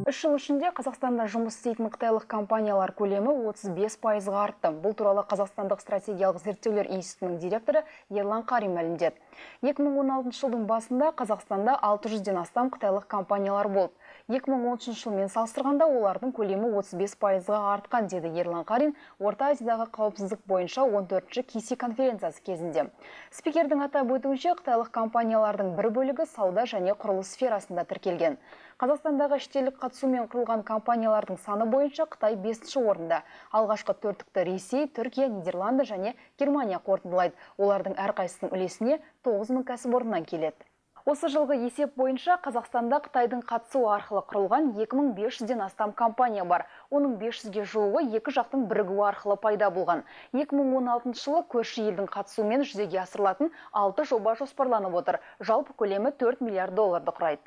3 жыл ішінде Қазақстанда жұмыс істейтін қытайлық компаниялар көлемі 35%-ға артты. Бұл туралы Қазақстандық стратегиялық зерттеулер институтының директоры Ерлан Қарин мәлімдеді. 2016 жылдың басында Қазақстанда 600-ден астам қытайлық компаниялар болды. 2013 жылмен салыстырғанда олардың көлемі 35%-ға артқан, деді Ерлан Қарин Орта Азиядағы қауіпсіздік бойынша 14-ші KISI конференциясы кезінде. Спикердің атап өтуінше, қытайлық компаниялардың бір бөлігі сауда және құрылыс сферасында тіркелген. Қазақстандағы шетелдік қатысумен құрылған компаниялардың саны бойынша Қытай 5-ші орында. Алғашқы төрттікті Ресей, Түркия, Нидерланды және Германия қорытындылайды. Олардың әрқайсысының үлесіне 9000 кәсіпорыннан келеді. Осы жылғы есеп бойынша Қазақстанда Қытайдың қатысуы арқылы құрылған 2500-ден астам компания бар. Оның 500-ге жуығы екі жақтың бірігуі арқылы пайда болған. 2016 жылы көрші елдің қатысуымен жүзеге асырылатын 6 жоба жоспарланып отыр. Жалпы көлемі $4 миллиард құрайды.